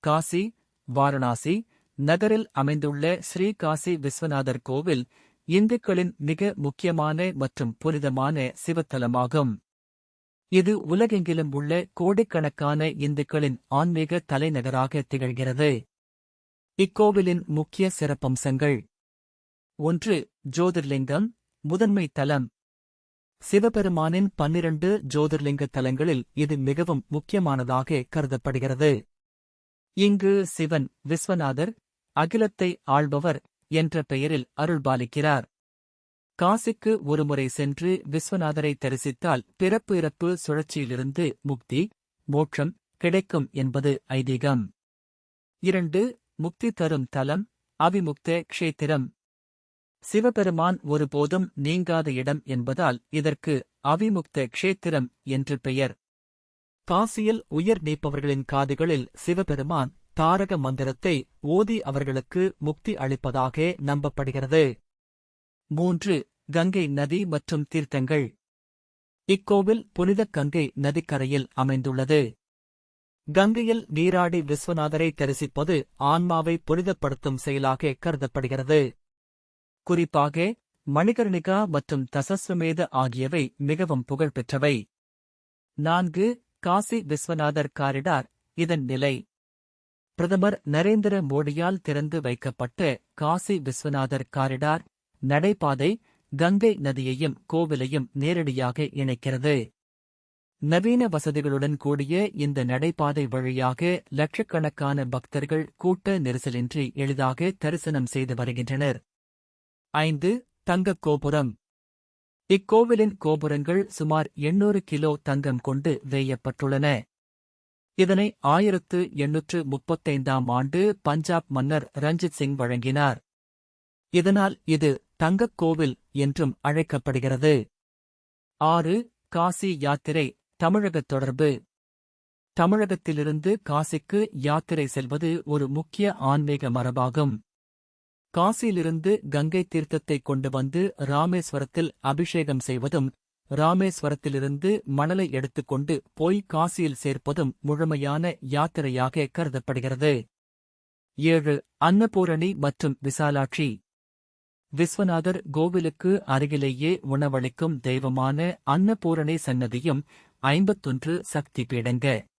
காசி, வாரணாசி நகரில் அமைந்துள்ள ஸ்ரீ காசி விஸ்வநாதர் கோவில் இந்துக்களின் மிக முக்கியமான மற்றும் புனிதமான சிவத்தலமாகும். இது உலகெங்கிலும் உள்ள கோடிக்கணக்கான இந்துக்களின் ஆன்மீக தலைநகராக திகழ்கிறது. இக்கோவிலின் முக்கிய சிறப்பம்சங்கள்: 1. ஜோதிர்லிங்கம், முதன்மை தலம். சிவபெருமானின் 12 ஜோதிர்லிங்க தலங்களில் இது மிகவும் முக்கியமானதாக கருதப்படுகிறது. இங்கு சிவன் விஸ்வநாதர், அகிலத்தை ஆள்பவர் என்ற பெயரில் அருள்பாலிக்கிறார். காசிக்கு ஒருமுறை சென்று விஸ்வநாதரை தரிசித்தால் பிறப்பு இறப்பு சுழற்சியிலிருந்து முக்தி, மோட்சம் கிடைக்கும் என்பது ஐதீகம். 2. முக்தி தரும் தலம், அவிமுக்த க்ஷேத்திரம். சிவபெருமான் ஒருபோதும் நீங்காத இடம் என்பதால் இதற்கு அவிமுக்த க்ஷேத்திரம் என்று பெயர். காசியில் உயிர் நீப்பவர்களின் காதுகளில் சிவபெருமான் தாரக மந்திரத்தை ஓதி அவர்களுக்கு முக்தி அளிப்பதாக நம்பப்படுகிறது. 3. கங்கை நதி மற்றும் தீர்த்தங்கள். இக்கோவில் புனித கங்கை நதிக்கரையில் அமைந்துள்ளது. கங்கையில் நீராடி விஸ்வநாதரை தரிசிப்பது ஆன்மாவை புனிதப்படுத்தும் செயலாக கருதப்படுகிறது. குறிப்பாக மணிகர்ணிகா மற்றும் தசஸ்வமேத ஆகியவை மிகவும் புகழ்பெற்றவை. 4. காசி விஸ்வநாதர் காரிடார், இதன் நிலை. பிரதமர் நரேந்திர மோடியால் திறந்து வைக்கப்பட்ட காசி விஸ்வநாதர் காரிடார் நடைபாதை கங்கை நதியையும் கோவிலையும் நேரடியாக இணைக்கிறது. நவீன வசதிகளுடன் கூடிய இந்த நடைபாதை வழியாக லட்சக்கணக்கான பக்தர்கள் கூட்ட நெரிசலின்றி எளிதாக தரிசனம் செய்து வருகின்றனர். 5. தங்கக் கோபுரம். இக்கோவிலின் கோபுரங்கள் சுமார் 800 கிலோ தங்கம் கொண்டு வேயப்பட்டுள்ளன. இதனை 1835ஆம் ஆண்டு பஞ்சாப் மன்னர் ரஞ்சித் சிங் வழங்கினார். இதனால் இது தங்கக் கோவில் என்றும் அழைக்கப்படுகிறது. 6. காசி யாத்திரை, தமிழக தொடர்பு. தமிழகத்திலிருந்து காசிக்கு யாத்திரை செல்வது ஒரு முக்கிய ஆன்மீக மரபாகும். காசியிலிருந்து கங்கை தீர்த்தத்தை கொண்டு வந்து ராமேஸ்வரத்தில் அபிஷேகம் செய்வதும், ராமேஸ்வரத்திலிருந்து மணலை எடுத்துக்கொண்டு போய் காசியில் சேர்ப்பதும் முழுமையான யாத்திரையாக கருதப்படுகிறது. 7. அன்னபூரணி மற்றும் விசாலாட்சி. விஸ்வநாதர் கோவிலுக்கு அருகிலேயே உணவளிக்கும் தெய்வமான அன்னபூரணி சன்னதியும் 51 சக்தி பீடங்க